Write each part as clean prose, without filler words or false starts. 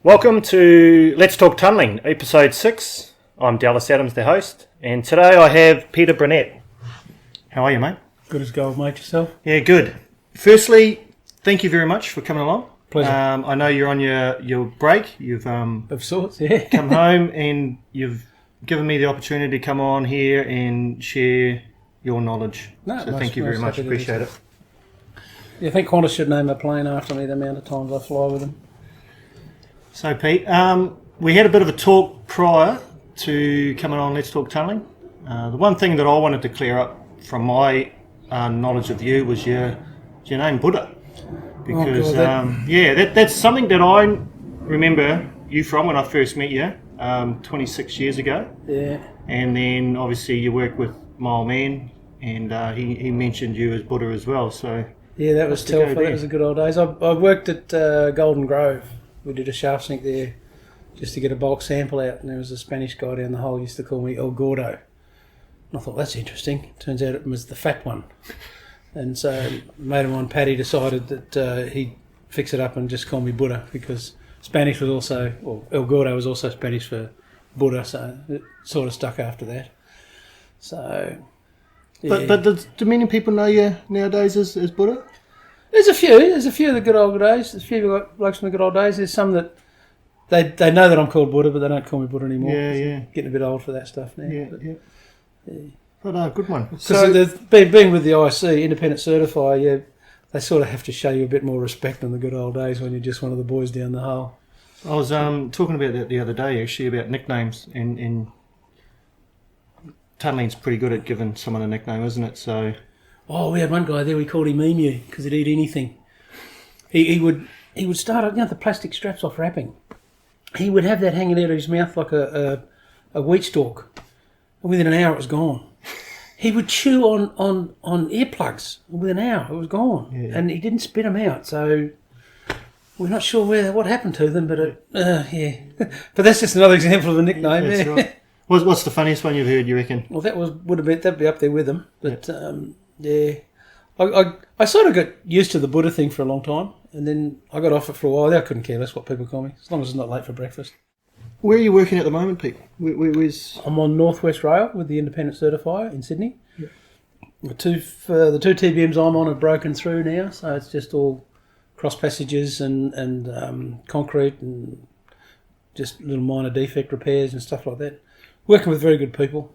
Welcome to Let's Talk Tunnelling, Episode 6. I'm Dallas Adams, the host, and today I have Peter Brownett. How are you, mate? Good as gold, mate. Yourself? Yeah, good. Firstly, thank you very much for coming along. Pleasure. I know you're on your break. You've Of sorts, yeah. come home and you've given me the opportunity to come on here and share your knowledge. No, so thank you very much. happy to do Appreciate so. it. You think Qantas should name a plane after me the amount of times I fly with them? So, Pete, we had a bit of a talk prior to coming on Let's Talk Tunnelling. The one thing that I wanted to clear up from my knowledge of you was your name, Buddha. Because, that's something that I remember you from when I first met you 26 years ago. Yeah. And then, obviously, you work with my old man, and he mentioned you as Buddha as well. So Yeah, that was Telfer. That was the good old days. I worked at Golden Grove. We did a shaft sink there just to get a bulk sample out, and there was a Spanish guy down the hole who used to call me El Gordo. And I thought, that's interesting. Turns out it was the fat one. And so a mate of mine, Paddy, decided that he'd fix it up and just call me Buddha, because Spanish was also, well, El Gordo was also Spanish for Buddha, so it sort of stuck after that. So, yeah. But do many people know you nowadays as Buddha? There's a few of the good old days. There's a few blokes from the good old days. There's some that they know that I'm called Buddha, but they don't call me Buddha anymore. Yeah. Getting a bit old for that stuff now. Yeah. But good one. So being with the IC, independent certifier, they sort of have to show you a bit more respect than the good old days when you're just one of the boys down the hole. I was talking about that the other day, actually, about nicknames, and tunnelling's pretty good at giving someone a nickname, isn't it? So. Oh, we had one guy there, we called him Emu, because he'd eat anything. He would start, the plastic straps off wrapping. He would have that hanging out of his mouth like a wheat stalk. And within an hour, it was gone. He would chew on earplugs. Within an hour, it was gone. Yeah. And he didn't spit them out, so we're not sure what happened to them, but yeah. But that's just another example of a nickname. Yeah, that's right. What's the funniest one you've heard, you reckon? Well, that'd be up there with them, but... Yeah, I sort of got used to the Buddha thing for a long time, and then I got off it for a while. I couldn't care less what people call me, as long as it's not late for breakfast. Where are you working at the moment, Pete? Where's... I'm on North West Rail with the independent certifier in Sydney. Yep. The two TBMs I'm on have broken through now, so it's just all cross passages and concrete and just little minor defect repairs and stuff like that. Working with very good people.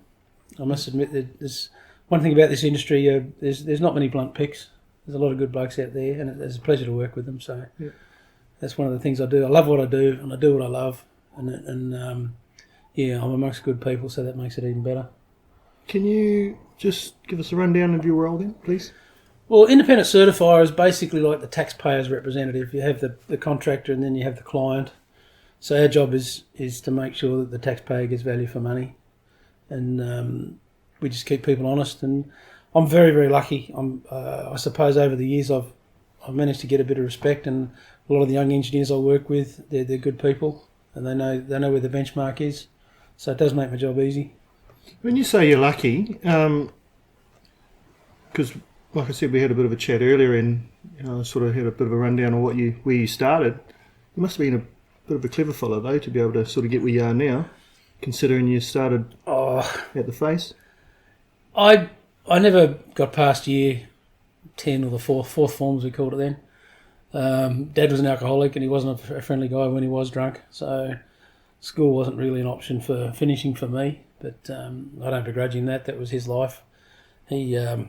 I must admit that there's... One thing about this industry, there's not many blunt picks. There's a lot of good blokes out there, and it's a pleasure to work with them. So That's one of the things I do. I love what I do, and I do what I love. And I'm amongst good people, so that makes it even better. Can you just give us a rundown of your role then, please? Well, independent certifier is basically like the taxpayer's representative. You have the contractor, and then you have the client. So our job is to make sure that the taxpayer gets value for money, and we just keep people honest, and I'm very, very lucky. I suppose over the years I've managed to get a bit of respect, and a lot of the young engineers I work with, they're good people, and they know where the benchmark is. So it does make my job easy. When you say you're lucky, because like I said, we had a bit of a chat earlier, and I sort of had a bit of a rundown of where you started. You must have been a bit of a clever fellow though to be able to sort of get where you are now, considering you started at the face. I never got past year 10 or the fourth form, as we called it then. Dad was an alcoholic, and he wasn't a friendly guy when he was drunk, so school wasn't really an option for finishing for me, but I don't begrudge him that. That was his life. He had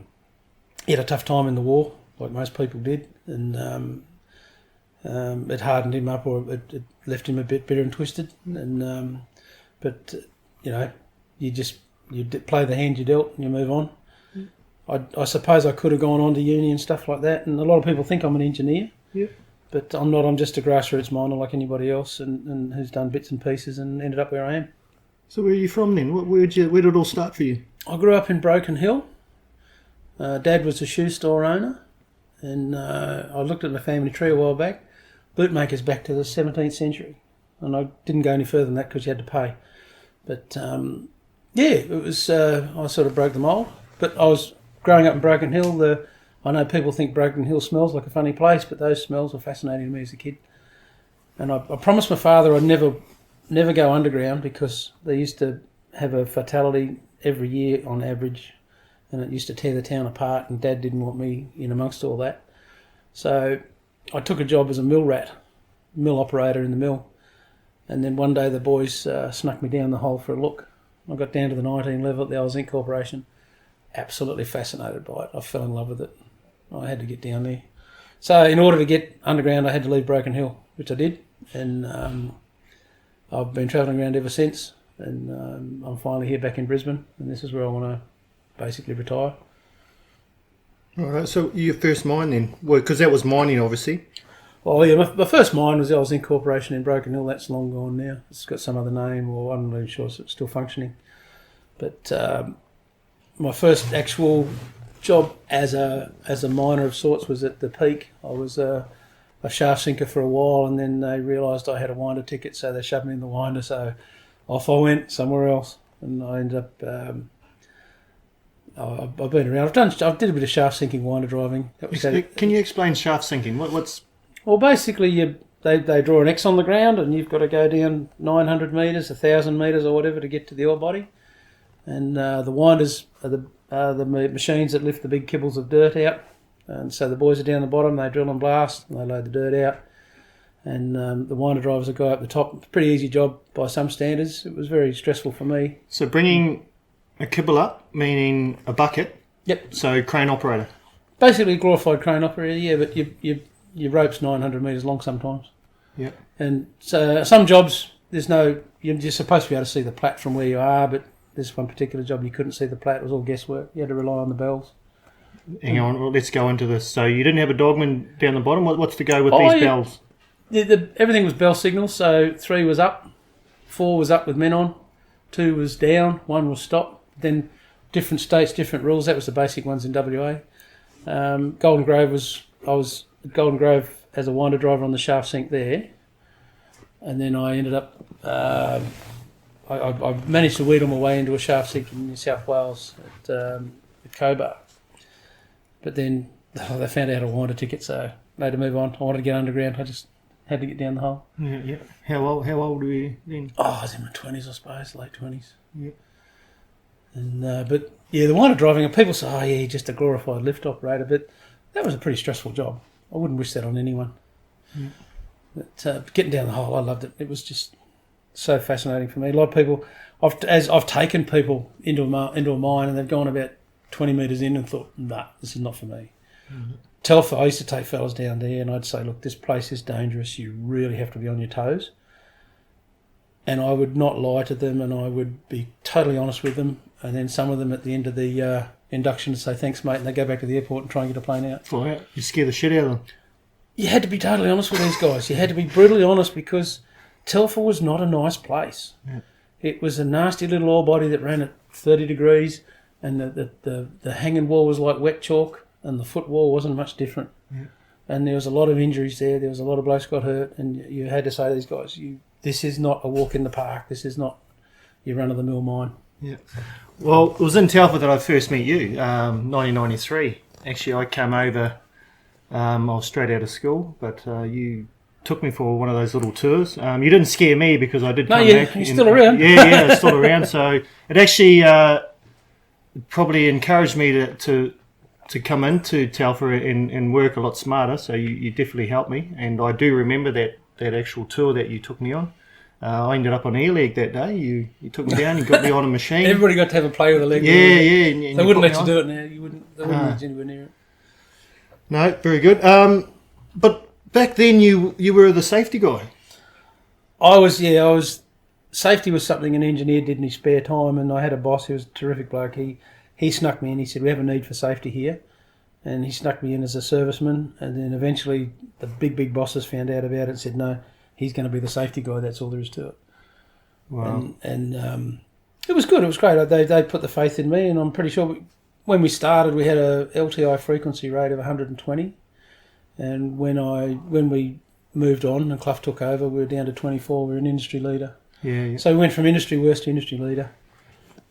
a tough time in the war, like most people did, and it hardened him up, or it left him a bit bitter and twisted. And you play the hand you dealt and you move on. I suppose I could have gone on to uni and stuff like that, and a lot of people think I'm an engineer, but I'm not. I'm just a grassroots miner like anybody else, and who's done bits and pieces and ended up where I am. So where are you from then? Where did it all start for you? I grew up in Broken Hill. Dad was a shoe store owner, and I looked at the family tree a while back. Bootmakers back to the 17th century, and I didn't go any further than that because you had to pay. But it was. I sort of broke the mould. But I was growing up in Broken Hill. I know people think Broken Hill smells like a funny place, but those smells were fascinating to me as a kid. And I promised my father I'd never go underground because they used to have a fatality every year on average, and it used to tear the town apart, and Dad didn't want me in amongst all that. So I took a job as a mill operator in the mill, and then one day the boys snuck me down the hole for a look. I got down to the 19 level at the old zinc corporation, absolutely fascinated by it. I fell in love with it. I had to get down there. So in order to get underground, I had to leave Broken Hill, which I did, and I've been travelling around ever since, and I'm finally here back in Brisbane, and this is where I want to basically retire. All right, so your first mine then? Well, because that was mining, obviously. Oh yeah, my first mine was the old zinc corporation in Broken Hill. That's long gone now. It's got some other name, or I'm not even sure if it's still functioning. But my first actual job as a miner of sorts was at the Peak. I was a shaft sinker for a while, and then they realised I had a winder ticket, so they shoved me in the winder. So off I went somewhere else, and I ended up. I've been around. I did a bit of shaft sinking, winder driving. Can you explain shaft sinking? What's Well, basically, they draw an X on the ground, and you've got to go down 900 metres, 1,000 metres, or whatever to get to the ore body. And the winders are the machines that lift the big kibbles of dirt out. And so the boys are down the bottom, they drill and blast, and they load the dirt out. And the winder drivers will go up the top. It's a pretty easy job by some standards. It was very stressful for me. So bringing a kibble up, meaning a bucket? Yep. So crane operator? Basically a glorified crane operator, yeah, but your rope's 900 metres long sometimes. Yep. And so some jobs, you're supposed to be able to see the plat from where you are, but this one particular job you couldn't see the plat. It was all guesswork. You had to rely on the bells. Hang on, well, let's go into this. So you didn't have a dogman down the bottom. What's to go with these bells? Everything was bell signals. So 3 was up, 4 was up with men on, 2 was down, 1 was stop. Then different states, different rules. That was the basic ones in WA. Golden Grove I was at Golden Grove as a winder driver on the shaft sink there, and then I ended up. I managed to wheedle my way into a shaft sink in New South Wales at Cobar. But then they found out a winder ticket, so I had to move on. I wanted to get underground. I just had to get down the hole. Yeah. How old were you then? I was in my 20s, I suppose, late 20s. Yeah. And but yeah, the winder driving, and people say, "Oh yeah, just a glorified lift operator," but that was a pretty stressful job. I wouldn't wish that on anyone. Yeah. But getting down the hole, I loved it. It was just so fascinating for me. A lot of people, I've taken people into a mine, and they've gone about 20 metres in and thought, nah, this is not for me. Mm-hmm. I used to take fellas down there, and I'd say, look, this place is dangerous. You really have to be on your toes. And I would not lie to them, and I would be totally honest with them. And then some of them at the end of the induction would say, thanks, mate, and they go back to the airport and try and get a plane out. Fly out. You scare the shit out of them. You had to be totally honest with these guys. You had to be brutally honest, because Telfer was not a nice place. Yeah. It was a nasty little ore body that ran at 30 degrees, and the hanging wall was like wet chalk, and the footwall wasn't much different. Yeah. And there was a lot of injuries there. There was a lot of blokes got hurt, and you had to say to these guys, this is not a walk in the park. This is not your run-of-the-mill mine. Yeah. Well, it was in Telfer that I first met you, 1993. Actually, I came over, I was straight out of school, but you took me for one of those little tours. You didn't scare me because I did come back. You're still around. Yeah, it's still around. So it actually probably encouraged me to come into Telfer and work a lot smarter. So you definitely helped me, and I do remember that actual tour that you took me on. I ended up on air leg that day. You took me down, you got me on a machine. Everybody got to have a play with a leg. Yeah. And they wouldn't let you do it now. They wouldn't let you anywhere near it. No, very good. But back then you were the safety guy. I was. Safety was something an engineer did in his spare time, and I had a boss who was a terrific bloke. He snuck me in. He said, we have a need for safety here. And he snuck me in as a serviceman, and then eventually the big bosses found out about it and said, no, he's going to be the safety guy. That's all there is to it. Wow. And it was good. It was great. They put the faith in me, and I'm pretty sure when we started, we had a LTI frequency rate of 120. And when we moved on and Clough took over, we were down to 24. We were an industry leader. Yeah. So we went from industry worst to industry leader.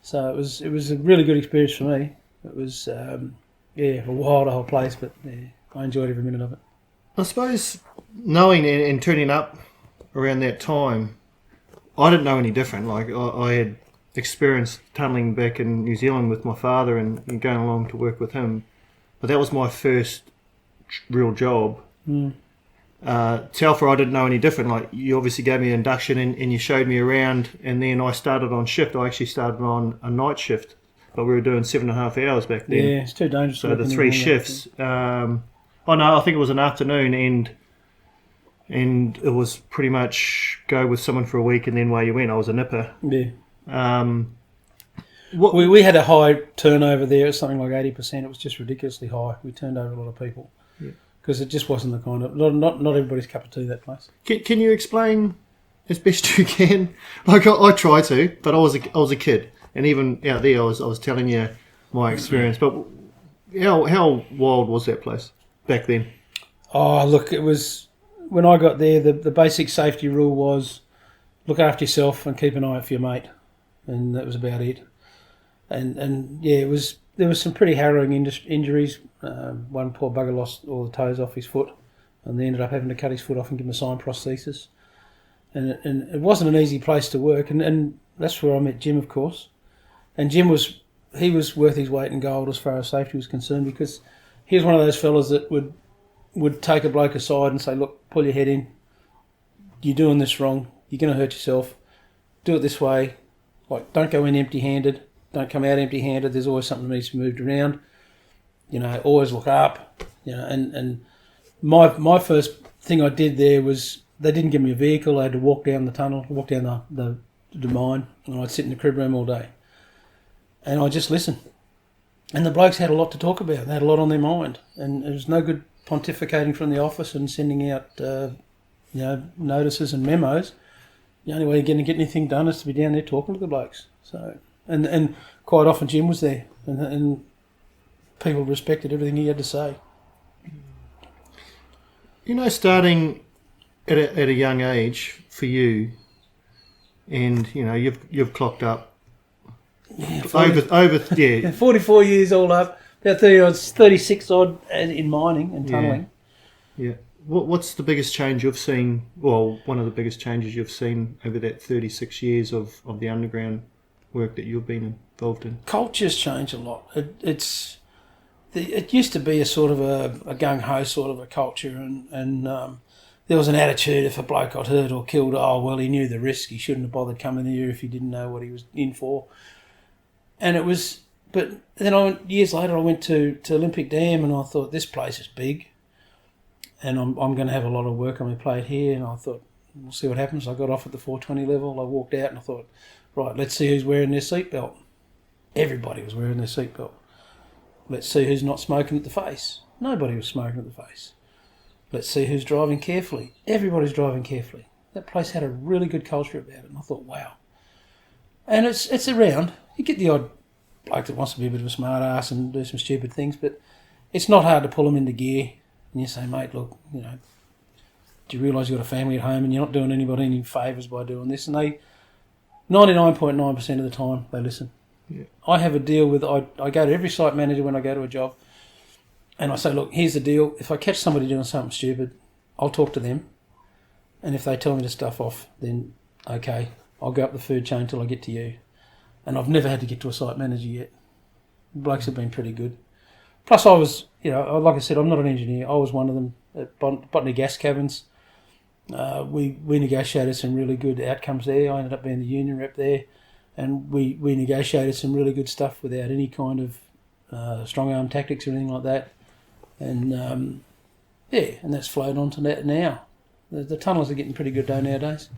So it was a really good experience for me. It was a wild whole place, but yeah, I enjoyed every minute of it. I suppose knowing and turning up around that time, I didn't know any different. Like I had experienced tunnelling back in New Zealand with my father and going along to work with him, but that was my first real job. Telfer, I didn't know any different. Like, you obviously gave me an induction and you showed me around, and then I started on shift. I actually started on a night shift, but we were doing 7.5 hours back then. Yeah, it's too dangerous. So the 3 shifts. I think it was an afternoon, and it was pretty much go with someone for a week and then away you went. I was a nipper. Yeah. We had a high turnover there. It was something like 80%. It was just ridiculously high. We turned over a lot of people. Yeah. Because it just wasn't the kind of... Not everybody's cup of tea, that place. Can you explain as best you can? Like, I try to, but I was a kid. And even out there, I was telling you my experience. But how wild was that place back then? Oh, look, it was... When I got there, the basic safety rule was look after yourself and keep an eye out for your mate. And that was about it. And yeah, there was some pretty harrowing injuries. One poor bugger lost all the toes off his foot, and they ended up having to cut his foot off and give him a sign prosthesis. And it wasn't an easy place to work, and that's where I met Jim, of course. And Jim was worth his weight in gold as far as safety was concerned, because he was one of those fellas that would take a bloke aside and say, look, pull your head in. You're doing this wrong. You're going to hurt yourself. Do it this way. Like, don't go in empty-handed. Don't come out empty-handed. There's always something that needs to be moved around. You know, always look up. You know, and my first thing I did there was they didn't give me a vehicle. I had to walk down the tunnel, walk down the mine, and I'd sit in the crib room all day. And I just listened. And the blokes had a lot to talk about. They had a lot on their mind. And it was no good pontificating from the office and sending out, notices and memos. The only way you're going to get anything done is to be down there talking to the blokes. So, and quite often Jim was there, and people respected everything he had to say. You know, starting at a young age for you, and you know you've clocked up. Yeah, 44 years all up, about 36 odd in mining and tunnelling. Yeah. What's the biggest change you've seen? Well, one of the biggest changes you've seen over that 36 years of the underground work that you've been involved in? Culture's changed a lot. It used to be a sort of a gung-ho sort of a culture, and there was an attitude if a bloke got hurt or killed, oh, well, he knew the risk. He shouldn't have bothered coming here if he didn't know what he was in for. And it was... But then years later I went to Olympic Dam, and I thought, this place is big. And I'm going to have a lot of work on my plate here. And I thought, we'll see what happens. I got off at the 420 level. I walked out and I thought, right, let's see who's wearing their seatbelt. Everybody was wearing their seatbelt. Let's see who's not smoking at the face. Nobody was smoking at the face. Let's see who's driving carefully. Everybody's driving carefully. That place had a really good culture about it. And I thought, wow. And it's around. You get the odd bloke that wants to be a bit of a smart ass and do some stupid things, but it's not hard to pull them into gear. And you say, mate, look, you know, do you realise you've got a family at home and you're not doing anybody any favours by doing this? And they, 99.9% of the time, they listen. Yeah. I have a deal with, I go to every site manager when I go to a job, and I say, look, here's the deal. If I catch somebody doing something stupid, I'll talk to them. And if they tell me to stuff off, then okay, I'll go up the food chain till I get to you. And I've never had to get to a site manager yet. The blokes have been pretty good. Plus I was, you know, like I said, I'm not an engineer. I was one of them at Botany gas caverns. We negotiated some really good outcomes there. I ended up being the union rep there, and we negotiated some really good stuff without any kind of strong arm tactics or anything like that. And and that's flowed on to that now. The tunnels are getting pretty good though nowadays,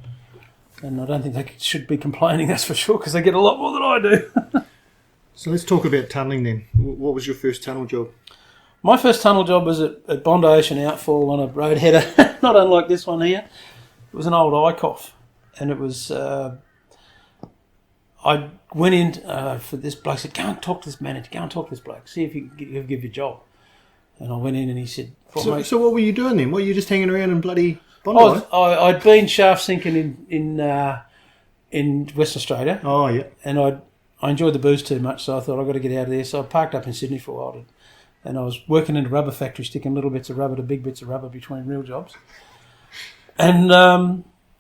and I don't think they should be complaining, that's for sure, because they get a lot more than I do. So let's talk about tunnelling then. What was your first tunnel job? My first tunnel job was at Bondi Ocean Outfall on a road header, not unlike this one here. It was an old ICOF, and it was... I went in for this bloke, said, go and talk to this manager, go and talk to this bloke, see if he'll give you a job. And I went in and he said... So what were you doing then? Were you just hanging around in bloody Bondi? I'd been shaft sinking in Western Australia. Oh, yeah. And I enjoyed the booze too much, so I thought I've got to get out of there. So I parked up in Sydney for a while, and I was working in a rubber factory, sticking little bits of rubber to big bits of rubber between real jobs. And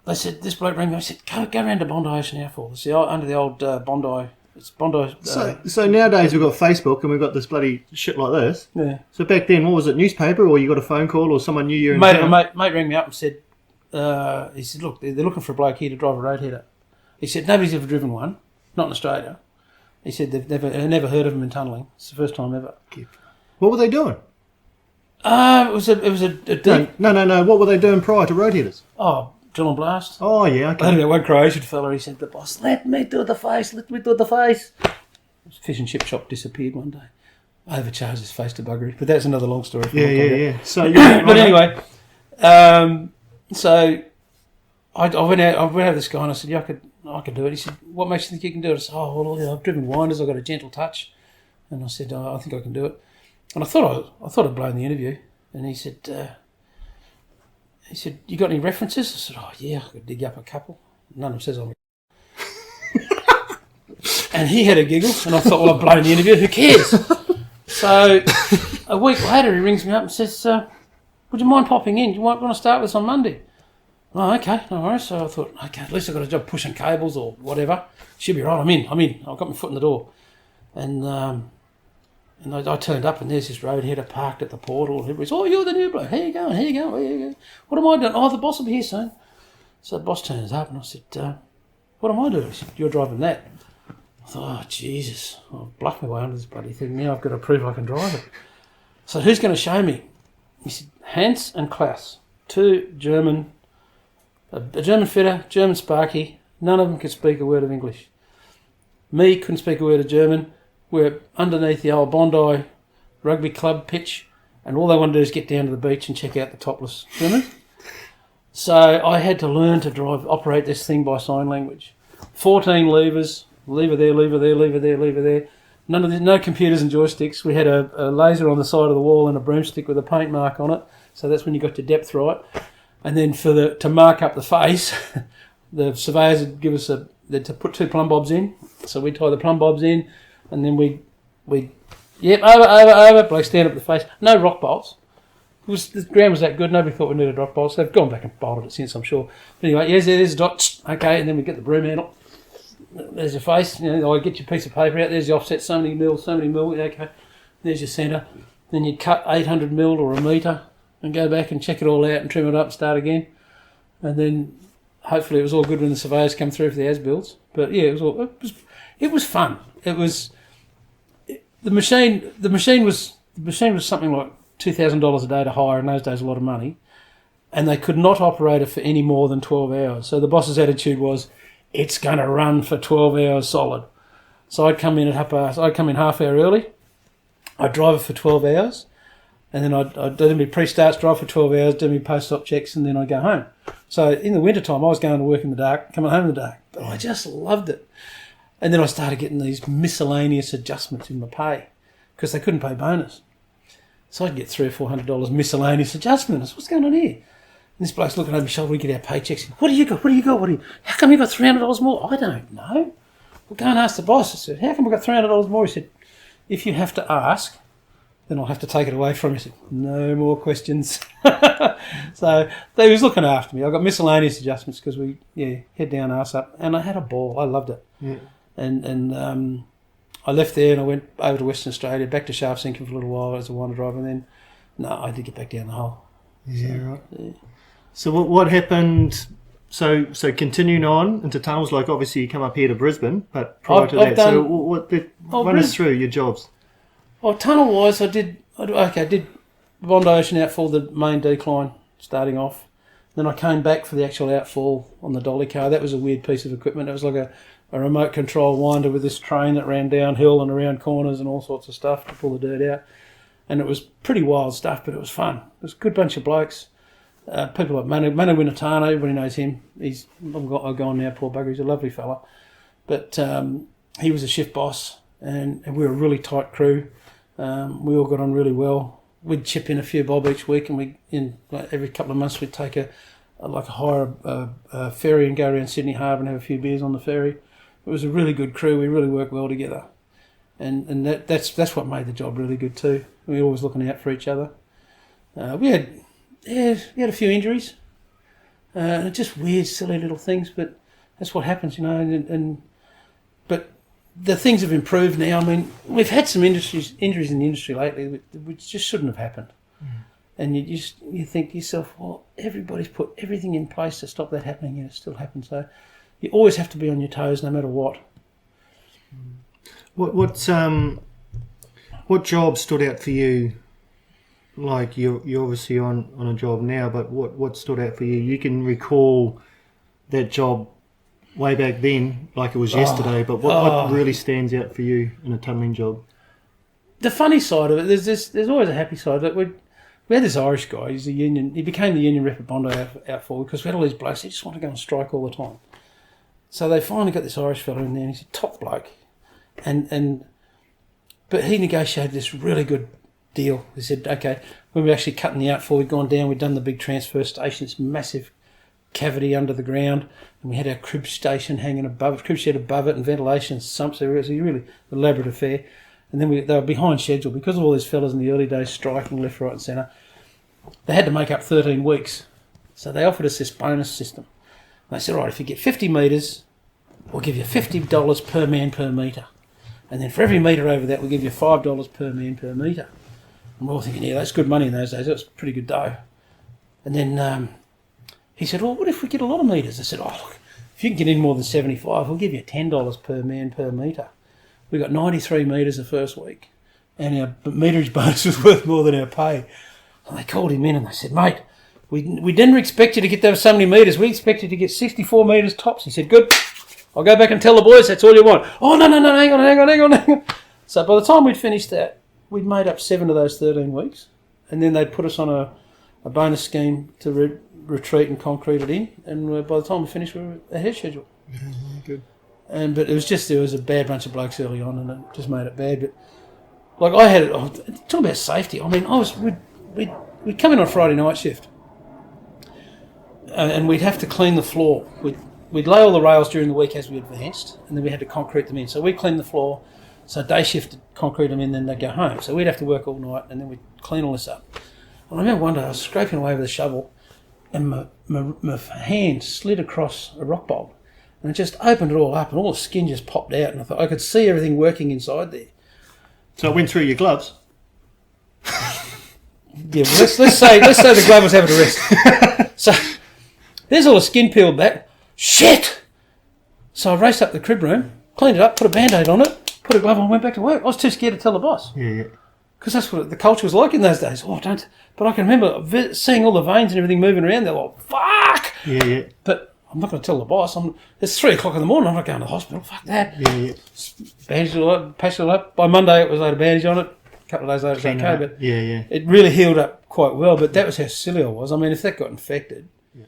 they said, this bloke rang me, I said, go round to Bondi Ocean Outfall. It's under the old Bondi. It's Bondi. So nowadays we've got Facebook and we've got this bloody shit like this. Yeah. So back then, what was it, newspaper, or you got a phone call, or someone knew you in town? Mate rang me up and said, he said, look, they're looking for a bloke here to drive a roadheader. He said, nobody's ever driven one, not in Australia. He said they've never heard of them in tunnelling. It's the first time ever. What were they doing? It was a deep... No. What were they doing prior to roadheaders? Oh, drill and blast. Oh, yeah, okay. I had one Croatian fella, he said to the boss, let me do the face. Fish and chip shop disappeared one day. Overcharged his face to buggery. But that's another long story. Yeah. So, but anyway, so I went out with this guy and I said, yeah, I could do it. He said, what makes you think you can do it? I said, I've driven winders, I've got a gentle touch. And I said, I think I can do it. And I thought I'd blown the interview. And he said, you got any references? I said, oh, yeah, I could dig up a couple. None of them says I'm a... And he had a giggle, and I thought, well, I've blown the interview, who cares? So a week later, he rings me up and says, would you mind popping in? Do you want to start with us on Monday? Oh, okay, no worries. So I thought, okay, at least I've got a job pushing cables or whatever. Should be right, I'm in. I've got my foot in the door. And I turned up and there's this roadheader parked at the portal. Everybody's, oh, you're the new bloke. Here you go. What am I doing? Oh, the boss will be here soon. So the boss turns up and I said, what am I doing? He said, you're driving that. I thought, oh, Jesus, I've bluffed my way under this bloody thing. Now I've got to prove I can drive it. So who's going to show me? He said, Hans and Klaus, two German, a German fitter, German sparky. None of them could speak a word of English. Me couldn't speak a word of German. We're underneath the old Bondi rugby club pitch, and all they want to do is get down to the beach and check out the topless women. So I had to learn to operate this thing by sign language. 14 levers, lever there. No computers and joysticks. We had a laser on the side of the wall and a broomstick with a paint mark on it. So that's when you got your depth right. And then to mark up the face, the surveyors would give us to put two plumb bobs in. So we'd tie the plumb bobs in, and then we'd over, bloke stand up the face. No rock bolts. The ground was that good, nobody thought we needed rock bolts. They've gone back and bolted it since, I'm sure. But anyway, there's a dot, okay, and then we get the broom handle. There's your face, I get your piece of paper out, there's the offset, so many mil, okay. There's your centre. Then you'd cut 800 mil or a metre and go back and check it all out and trim it up and start again. And then hopefully it was all good when the surveyors come through for the as-builds. But yeah, it was fun. It was the machine was something like $2,000 a day to hire. In those days, a lot of money, and they could not operate it for any more than 12 hours. So the boss's attitude was, it's going to run for 12 hours solid. So I'd come in half hour early. I'd drive it for 12 hours, and then I'd do my pre-starts, drive for 12 hours, do my post-op checks, and then I'd go home. So in the wintertime, I was going to work in the dark, coming home in the dark. But I just loved it. And then I started getting these miscellaneous adjustments in my pay because they couldn't pay bonus. So I'd get $300 or $400 miscellaneous adjustments. What's going on here? And this bloke's looking over my shoulder. We get our paychecks. What do you got? How come you got $300 more? I don't know. We'll go and ask the boss. I said, how come we got $300 more? He said, if you have to ask, then I'll have to take it away from you. I said, no more questions. So they was looking after me. I got miscellaneous adjustments because head down, arse up. And I had a ball. I loved it. Yeah. And I left there and I went over to Western Australia, back to shaft sinking for a little while as a winder driver, and then, I did get back down the hole. Yeah, so, right. Yeah. So what happened? So continuing on into tunnels, like obviously you come up here to Brisbane, but prior to that, run us through your jobs. Oh, tunnel-wise, I did Bondi Ocean Outfall, the main decline, starting off. Then I came back for the actual outfall on the Dolly car. That was a weird piece of equipment. It was like a remote control winder with this train that ran downhill and around corners and all sorts of stuff to pull the dirt out. And it was pretty wild stuff, but it was fun. It was a good bunch of blokes. People like Manu Winatano, everybody knows him. He's gone now, poor bugger. He's a lovely fella. But he was a shift boss, and we were a really tight crew. We all got on really well. We'd chip in a few bob each week, and every couple of months we'd take hire a ferry and go around Sydney Harbour and have a few beers on the ferry. It was a really good crew. We really worked well together, and that's what made the job really good too. We were always looking out for each other. We had a few injuries. And just weird, silly little things, but that's what happens, you know. But the things have improved now. I mean, we've had some injuries in the industry lately, which just shouldn't have happened. And you think to yourself, well, everybody's put everything in place to stop that happening, and it still happens. So you always have to be on your toes, no matter what. What job stood out for you? Like you're obviously on a job now, but what stood out for you? You can recall that job way back then, like it was yesterday. But what really stands out for you in a tunnelling job? The funny side of it, there's always a happy side of it. We had this Irish guy. He's a union. He became the union rep at Bondi Outfall because we had all these blokes. They just want to go on strike all the time. So they finally got this Irish fellow in there, and he's a top bloke. But he negotiated this really good deal. He said, okay, when we were actually cutting the Outfall, we'd gone down, we'd done the big transfer station, this massive cavity under the ground, and we had our crib station hanging above it, crib shed above it, and ventilation sumps. It was a really elaborate affair. And then they were behind schedule because of all these fellas in the early days striking left, right and centre. They had to make up 13 weeks. So they offered us this bonus system. And they said, right, if you get 50 metres, we'll give you $50 per man per metre. And then for every metre over that, we'll give you $5 per man per metre. And we're all thinking, yeah, that's good money in those days. That's pretty good dough. And then he said, well, what if we get a lot of metres? I said, oh, look, if you can get in more than 75, we'll give you $10 per man per metre. We got 93 metres the first week, and our meterage bonus was worth more than our pay. And they called him in and they said, mate, we didn't expect you to get those so many metres. We expected you to get 64 metres tops. He said, good, I'll go back and tell the boys that's all you want. Oh, no, hang on. So by the time we'd finished that, we'd made up 7 of those 13 weeks, and then they'd put us on a bonus scheme to retreat and concrete it in, and by the time we finished, we were ahead of schedule. Good. But there was a bad bunch of blokes early on, and it just made it bad. But like I had it, talking about safety. I mean, we'd come in on a Friday night shift, and we'd have to clean the floor. We'd lay all the rails during the week as we advanced, and then we had to concrete them in. So we'd clean the floor. So day shift, concrete them in, then they'd go home. So we'd have to work all night, and then we'd clean all this up. And I remember one day I was scraping away with a shovel, and my hand slid across a rock bolt. And it just opened it all up, and all the skin just popped out, and I thought I could see everything working inside there. So it went through your gloves? Yeah, well, let's say the glove was having a rest. So there's all the skin peeled back. Shit! So I raced up to the crib room, cleaned it up, put a Band-Aid on it, put a glove on, and went back to work. I was too scared to tell the boss. Yeah. Because that's what the culture was like in those days. Oh, don't. But I can remember seeing all the veins and everything moving around. They're like, fuck! Yeah. But I'm not going to tell the boss. It's 3 o'clock in the morning. I'm not going to the hospital. Fuck that. Yeah. Bandaged it up, patched it up. By Monday, it was laid a bandage on it. A couple of days later, it was okay. But yeah. It really healed up quite well. But that was how silly I was. I mean, if that got infected. Yeah.